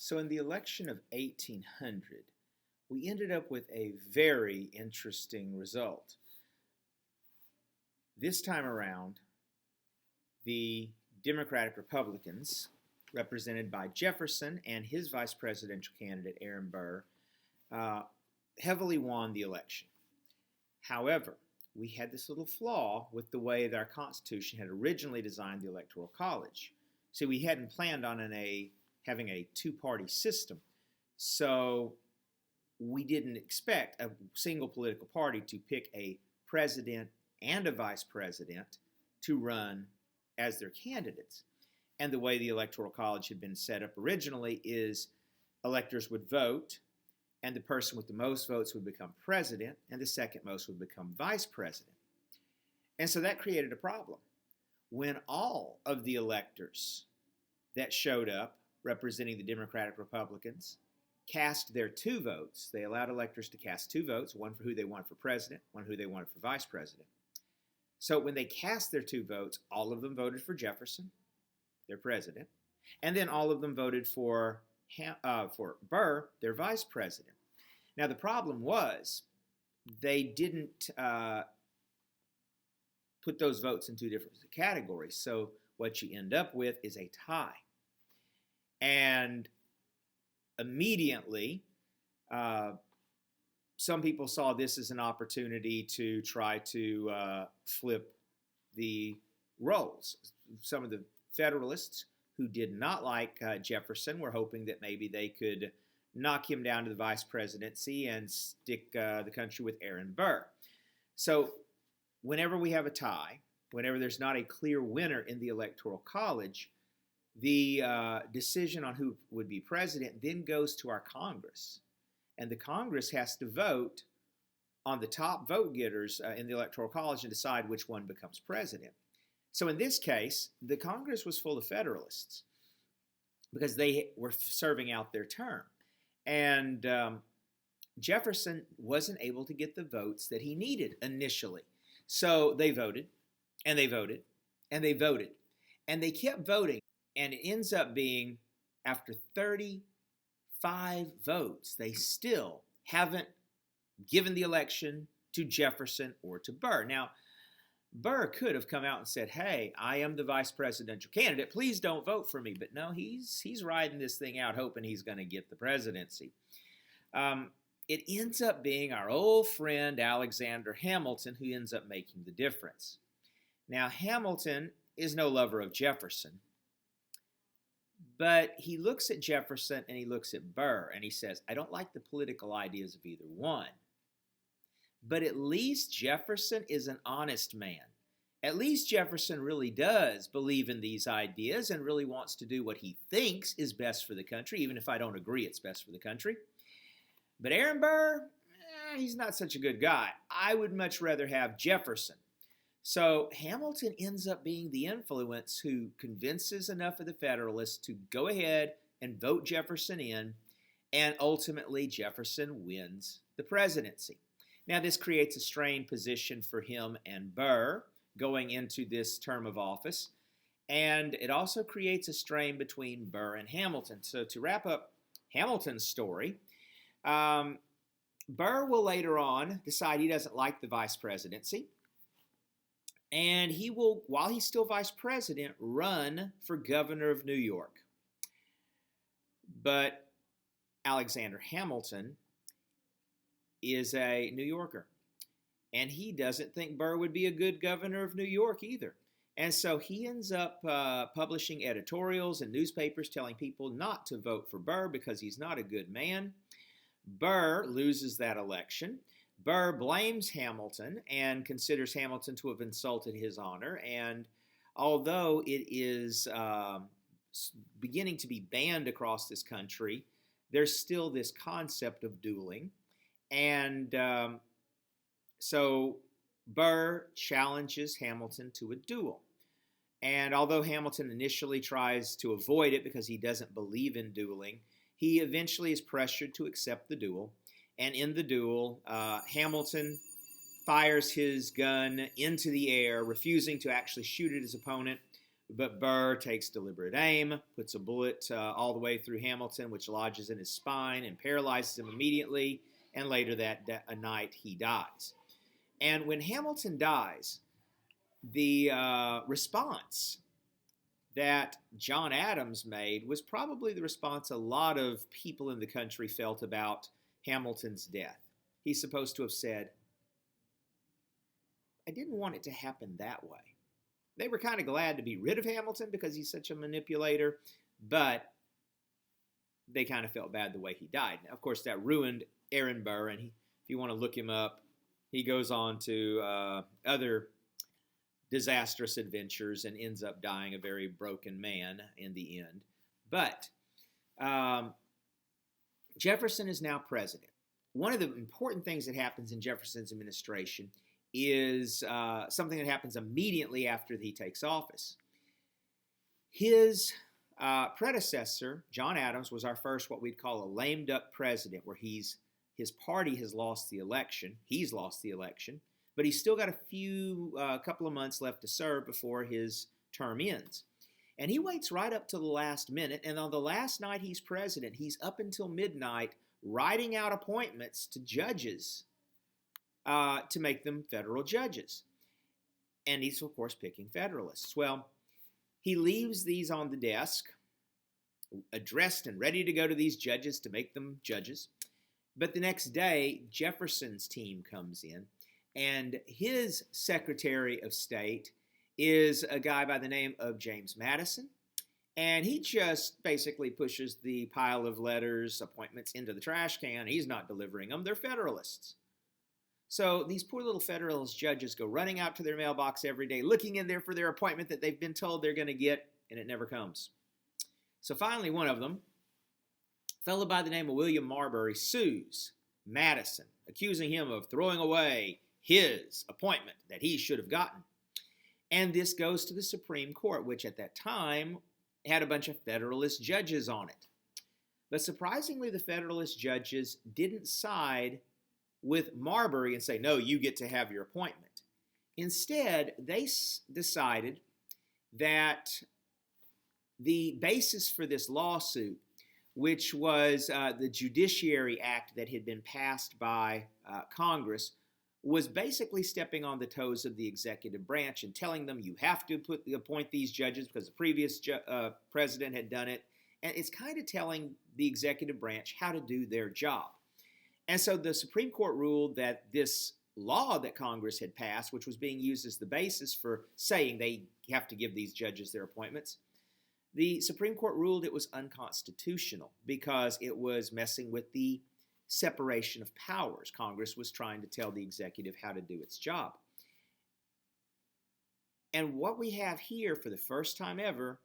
So in the election of 1800, we ended up with a very interesting result. This time around, the Democratic Republicans, represented by Jefferson and his vice presidential candidate, Aaron Burr, heavily won the election. However, we had this little flaw with the way that our Constitution had originally designed the Electoral College. See, we hadn't planned on having a two-party system, so we didn't expect a single political party to pick a president and a vice president to run as their candidates. And the way the Electoral College had been set up originally is electors would vote, and the person with the most votes would become president, and the second most would become vice president. And so that created a problem. When all of the electors that showed up representing the Democratic Republicans cast their two votes, they allowed electors to cast two votes, one for who they wanted for president, one who they wanted for vice president. So when they cast their two votes, all of them voted for Jefferson, their president, and then all of them voted for Burr, their vice president. Now the problem was they didn't put those votes in two different categories. So what you end up with is a tie. And immediately, some people saw this as an opportunity to try to flip the roles. Some of the Federalists who did not like Jefferson were hoping that maybe they could knock him down to the vice presidency and stick the country with Aaron Burr. So whenever we have a tie, whenever there's not a clear winner in the Electoral College, the decision on who would be president then goes to our Congress. And the Congress has to vote on the top vote getters in the Electoral College and decide which one becomes president. So in this case, the Congress was full of Federalists because they were serving out their term. And Jefferson wasn't able to get the votes that he needed initially. So they voted, and they voted, and they voted. And they kept voting. And it ends up being, after 35 votes, they still haven't given the election to Jefferson or to Burr. Now, Burr could have come out and said, hey, I am the vice presidential candidate. Please don't vote for me. But no, he's riding this thing out, hoping he's going to get the presidency. It ends up being our old friend Alexander Hamilton who ends up making the difference. Now, Hamilton is no lover of Jefferson. But he looks at Jefferson and he looks at Burr and he says, I don't like the political ideas of either one. But at least Jefferson is an honest man. At least Jefferson really does believe in these ideas and really wants to do what he thinks is best for the country, even if I don't agree it's best for the country. But Aaron Burr, he's not such a good guy. I would much rather have Jefferson. So Hamilton ends up being the influence who convinces enough of the Federalists to go ahead and vote Jefferson in, and ultimately Jefferson wins the presidency. Now this creates a strained position for him and Burr going into this term of office, and it also creates a strain between Burr and Hamilton. So to wrap up Hamilton's story, Burr will later on decide he doesn't like the vice presidency. And he will, while he's still vice president, run for governor of New York. But Alexander Hamilton is a New Yorker. And he doesn't think Burr would be a good governor of New York either. And so he ends up publishing editorials in newspapers telling people not to vote for Burr because he's not a good man. Burr loses that election. Burr blames Hamilton and considers Hamilton to have insulted his honor. And although it is beginning to be banned across this country, there's still this concept of dueling. And so Burr challenges Hamilton to a duel. And although Hamilton initially tries to avoid it because he doesn't believe in dueling, he eventually is pressured to accept the duel. And in the duel, Hamilton fires his gun into the air, refusing to actually shoot at his opponent. But Burr takes deliberate aim, puts a bullet all the way through Hamilton, which lodges in his spine and paralyzes him immediately. And later that night, he dies. And when Hamilton dies, the response that John Adams made was probably the response a lot of people in the country felt about Hamilton's death. He's supposed to have said, I didn't want it to happen that way. They were kind of glad to be rid of Hamilton because he's such a manipulator, but they kind of felt bad the way he died. Now, of course, that ruined Aaron Burr, and if you want to look him up, he goes on to other disastrous adventures and ends up dying a very broken man in the end. But Jefferson is now president. One of the important things that happens in Jefferson's administration is something that happens immediately after he takes office. His predecessor, John Adams, was our first what we'd call a lame duck president, where his party has lost the election. He's lost the election, but he's still got a couple of months left to serve before his term ends. And he waits right up to the last minute, and on the last night he's president, he's up until midnight writing out appointments to judges to make them federal judges. And he's, of course, picking Federalists. Well, he leaves these on the desk, addressed and ready to go to these judges to make them judges. But the next day, Jefferson's team comes in, and his Secretary of State is a guy by the name of James Madison. And he just basically pushes the pile of letters, appointments into the trash can. He's not delivering them. They're Federalists. So these poor little Federalist judges go running out to their mailbox every day, looking in there for their appointment that they've been told they're going to get, and it never comes. So finally, one of them, a fellow by the name of William Marbury, sues Madison, accusing him of throwing away his appointment that he should have gotten. And this goes to the Supreme Court, which at that time had a bunch of Federalist judges on it. But surprisingly, the Federalist judges didn't side with Marbury and say, no, you get to have your appointment. Instead, they decided that the basis for this lawsuit, which was the Judiciary Act that had been passed by Congress, was basically stepping on the toes of the executive branch and telling them you have to appoint these judges because the previous president had done it. And it's kind of telling the executive branch how to do their job. And so the Supreme Court ruled that this law that Congress had passed, which was being used as the basis for saying they have to give these judges their appointments, the Supreme Court ruled it was unconstitutional because it was messing with the separation of powers. Congress was trying to tell the executive how to do its job. And what we have here for the first time ever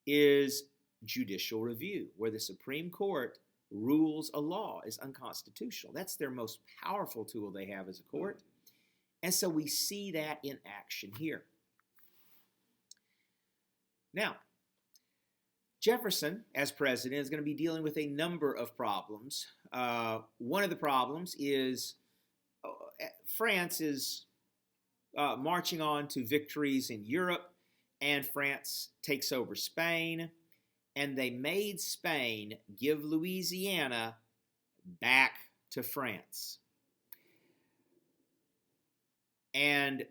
is judicial review, where the Supreme Court rules a law is unconstitutional. That's their most powerful tool they have as a court. And so we see that in action here. Now, Jefferson, as president, is going to be dealing with a number of problems. One of the problems is France is marching on to victories in Europe, and France takes over Spain, and they made Spain give Louisiana back to France. And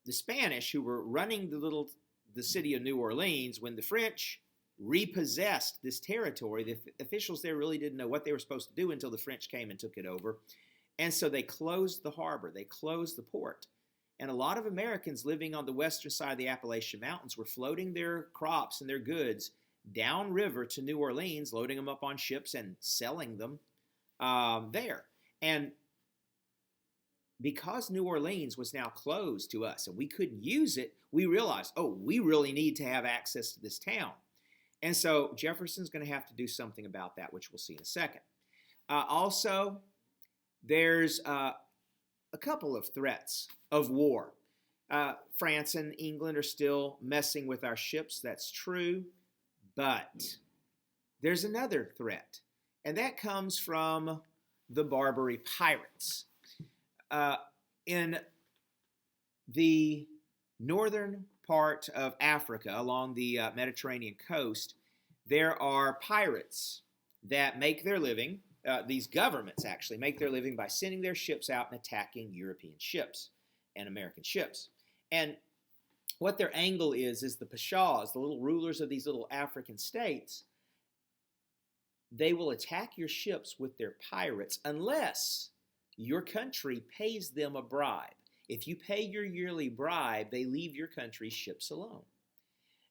the Spanish, who were running the city of New Orleans, when the French repossessed this territory, the officials there really didn't know what they were supposed to do until the French came and took it over. And so they closed the harbor, they closed the port. And a lot of Americans living on the western side of the Appalachian Mountains were floating their crops and their goods downriver to New Orleans, loading them up on ships and selling them there. And because New Orleans was now closed to us and we couldn't use it, we realized, oh, we really need to have access to this town. And so Jefferson's going to have to do something about that, which we'll see in a second. Also, there's a couple of threats of war. France and England are still messing with our ships. That's true. But there's another threat, and that comes from the Barbary pirates. In the northern part of Africa, along the Mediterranean coast, there are pirates that make their living, these governments actually make their living by sending their ships out and attacking European ships and American ships. And what their angle is the Pashas, the little rulers of these little African states, they will attack your ships with their pirates unless your country pays them a bribe. If you pay your yearly bribe, they leave your country's ships alone.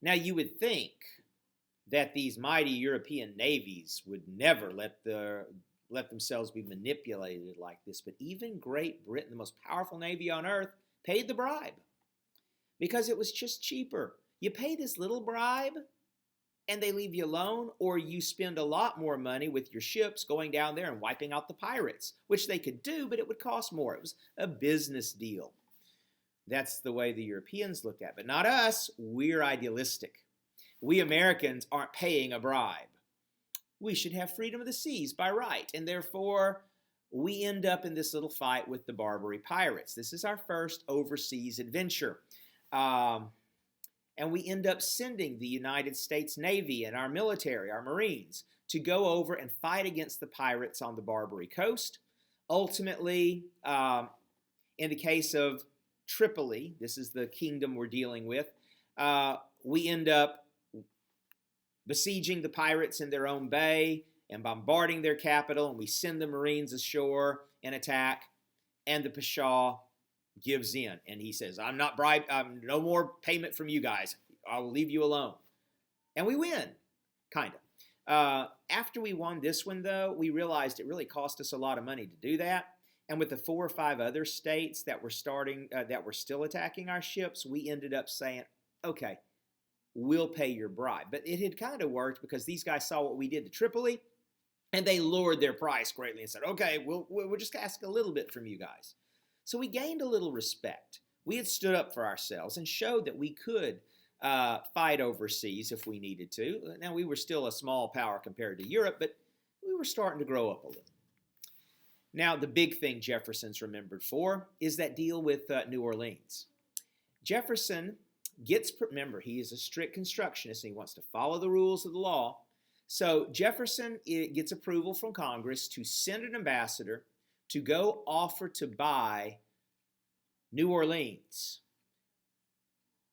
Now, you would think that these mighty European navies would never let themselves be manipulated like this, but even Great Britain, the most powerful navy on earth, paid the bribe because it was just cheaper. You pay this little bribe and they leave you alone, or you spend a lot more money with your ships going down there and wiping out the pirates, which they could do, but it would cost more. It was a business deal. That's the way the Europeans looked at it, but not us. We're idealistic. We Americans aren't paying a bribe. We should have freedom of the seas by right, and therefore we end up in this little fight with the Barbary pirates. This is our first overseas adventure. And we end up sending the United States Navy and our military, our Marines, to go over and fight against the pirates on the Barbary coast. Ultimately, in the case of Tripoli, this is the kingdom we're dealing with, we end up besieging the pirates in their own bay and bombarding their capital, and we send the Marines ashore and attack, and the Pasha gives in, and he says, I'm not bribed, no more payment from you guys. I will leave you alone. And we win, kind of. After we won this one, though, we realized it really cost us a lot of money to do that. And with the 4 or 5 other states that were still attacking our ships, we ended up saying, okay, we'll pay your bribe. But it had kind of worked because these guys saw what we did to Tripoli, and they lowered their price greatly and said, okay, we'll just ask a little bit from you guys. So we gained a little respect. We had stood up for ourselves and showed that we could fight overseas if we needed to. Now, we were still a small power compared to Europe, but we were starting to grow up a little. Now, the big thing Jefferson's remembered for is that deal with New Orleans. Jefferson remember, he is a strict constructionist and he wants to follow the rules of the law. So Jefferson gets approval from Congress to send an ambassador to go offer to buy New Orleans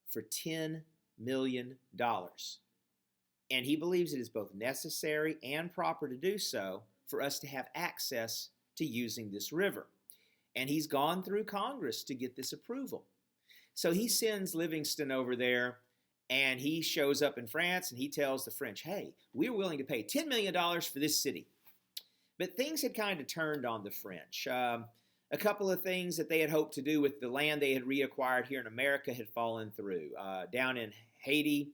for $10 million. And he believes it is both necessary and proper to do so for us to have access to using this river. And he's gone through Congress to get this approval. So he sends Livingston over there, and he shows up in France, and he tells the French, hey, we're willing to pay $10 million for this city. But things had kind of turned on the French. A couple of things that they had hoped to do with the land they had reacquired here in America had fallen through. Down in Haiti,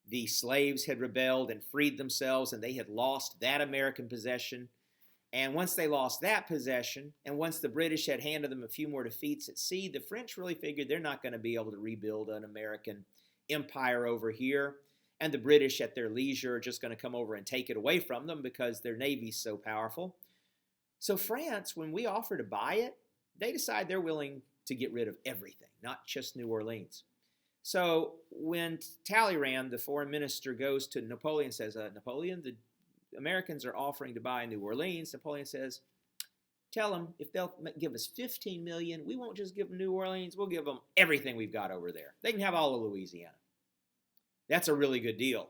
the slaves had rebelled and freed themselves, and they had lost that American possession. And once they lost that possession, and once the British had handed them a few more defeats at sea, the French really figured they're not going to be able to rebuild an American empire over here. And the British, at their leisure, are just going to come over and take it away from them because their navy's so powerful. So France, when we offer to buy it, they decide they're willing to get rid of everything, not just New Orleans. So when Talleyrand, the foreign minister, goes to Napoleon and says, Napoleon, the Americans are offering to buy New Orleans. Napoleon says, tell them if they'll give us $15 million, we won't just give them New Orleans, we'll give them everything we've got over there. They can have all of Louisiana. That's a really good deal.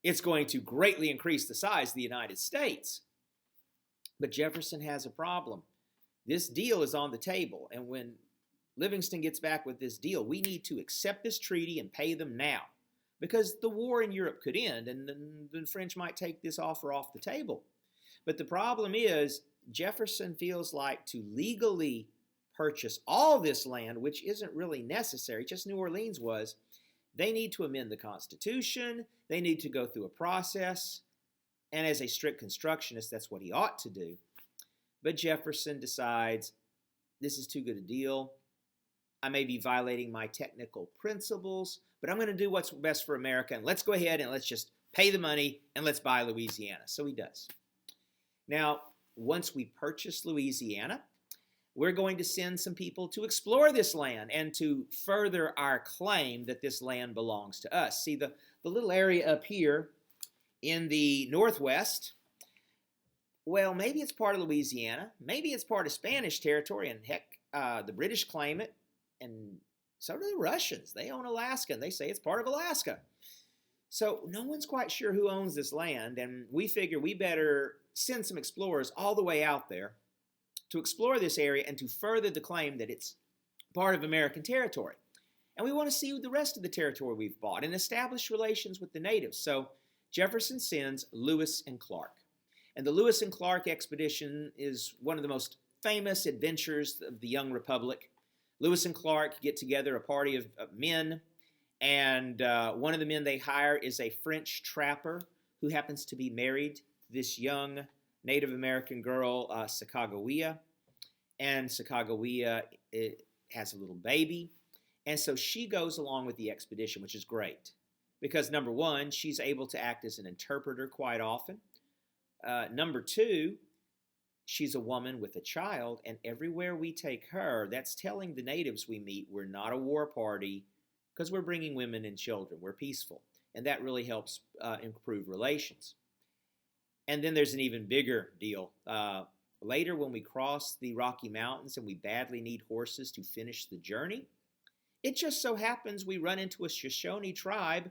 It's going to greatly increase the size of the United States. But Jefferson has a problem. This deal is on the table, and when Livingston gets back with this deal, we need to accept this treaty and pay them now, because the war in Europe could end, and the French might take this offer off the table. But the problem is, Jefferson feels like to legally purchase all this land, which isn't really necessary, just New Orleans was, they need to amend the Constitution, they need to go through a process, and as a strict constructionist, that's what he ought to do. But Jefferson decides, this is too good a deal. I may be violating my technical principles, but I'm going to do what's best for America, and let's go ahead and let's just pay the money and let's buy Louisiana. So he does. Now, once we purchase Louisiana, we're going to send some people to explore this land and to further our claim that this land belongs to us. See, the little area up here in the northwest, well, maybe it's part of Louisiana. Maybe it's part of Spanish territory, and heck, the British claim it, and so do the Russians. They own Alaska, and they say it's part of Alaska. So no one's quite sure who owns this land, and we figure we better send some explorers all the way out there to explore this area and to further the claim that it's part of American territory. And we want to see the rest of the territory we've bought and establish relations with the natives. So Jefferson sends Lewis and Clark. And the Lewis and Clark expedition is one of the most famous adventures of the young republic. Lewis and Clark get together, a party of men, and one of the men they hire is a French trapper who happens to be married to this young Native American girl, Sacagawea. And Sacagawea has a little baby. And so she goes along with the expedition, which is great. Because number one, she's able to act as an interpreter quite often. Number two, she's a woman with a child. And everywhere we take her, that's telling the natives we meet we're not a war party because we're bringing women and children. We're peaceful. And that really helps improve relations. And then there's an even bigger deal. Later, when we cross the Rocky Mountains and we badly need horses to finish the journey, it just so happens we run into a Shoshone tribe,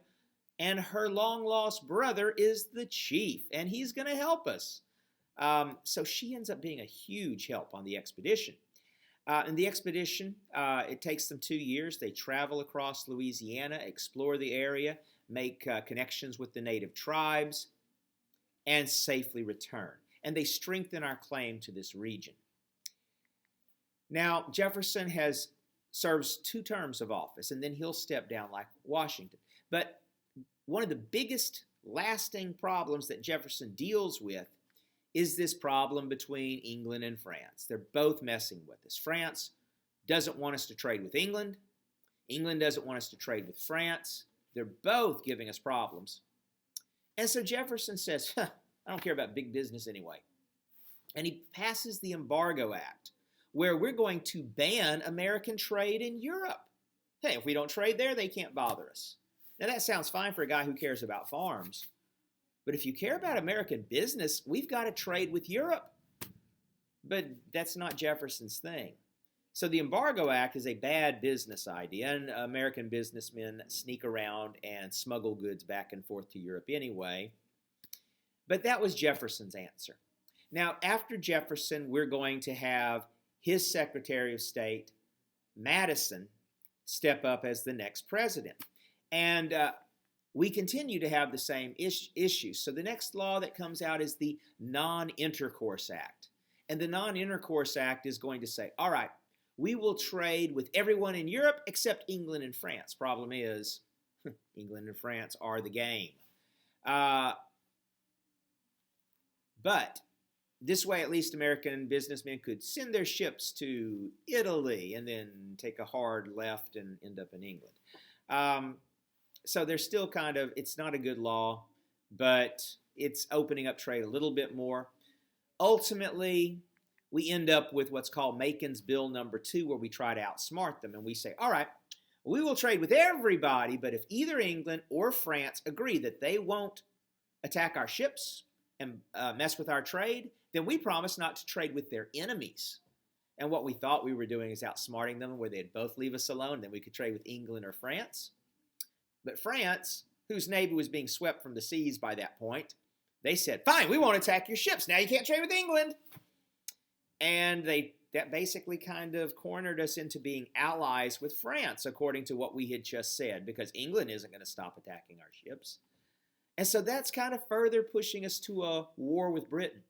and her long-lost brother is the chief, and he's going to help us. So she ends up being a huge help on the expedition. And the expedition, it takes them 2 years. They travel across Louisiana, explore the area, make connections with the native tribes, and safely return. And they strengthen our claim to this region. Now, Jefferson serves 2 terms of office, and then he'll step down like Washington. But one of the biggest lasting problems that Jefferson deals with is this problem between England and France. They're both messing with us. France doesn't want us to trade with England. England doesn't want us to trade with France. They're both giving us problems. And so Jefferson says, I don't care about big business anyway. And he passes the Embargo Act, where we're going to ban American trade in Europe. Hey, if we don't trade there, they can't bother us. Now, that sounds fine for a guy who cares about farms. But if you care about American business, we've got to trade with Europe. But that's not Jefferson's thing. So the Embargo Act is a bad business idea, and American businessmen sneak around and smuggle goods back and forth to Europe anyway. But that was Jefferson's answer. Now, after Jefferson, we're going to have his Secretary of State, Madison, step up as the next president. And we continue to have the same issues. So the next law that comes out is the Non-Intercourse Act. And the Non-Intercourse Act is going to say, all right, we will trade with everyone in Europe except England and France. Problem is, England and France are the game. But this way, at least American businessmen could send their ships to Italy and then take a hard left and end up in England. So there's still kind of, it's not a good law, but it's opening up trade a little bit more. Ultimately, we end up with what's called Macon's Bill number 2, where we try to outsmart them. And we say, all right, we will trade with everybody, but if either England or France agree that they won't attack our ships and mess with our trade, then we promise not to trade with their enemies. And what we thought we were doing is outsmarting them, where they'd both leave us alone, then we could trade with England or France. But France, whose navy was being swept from the seas by that point, they said, fine, we won't attack your ships. Now you can't trade with England. And that basically kind of cornered us into being allies with France, according to what we had just said, because England isn't going to stop attacking our ships. And so that's kind of further pushing us to a war with Britain.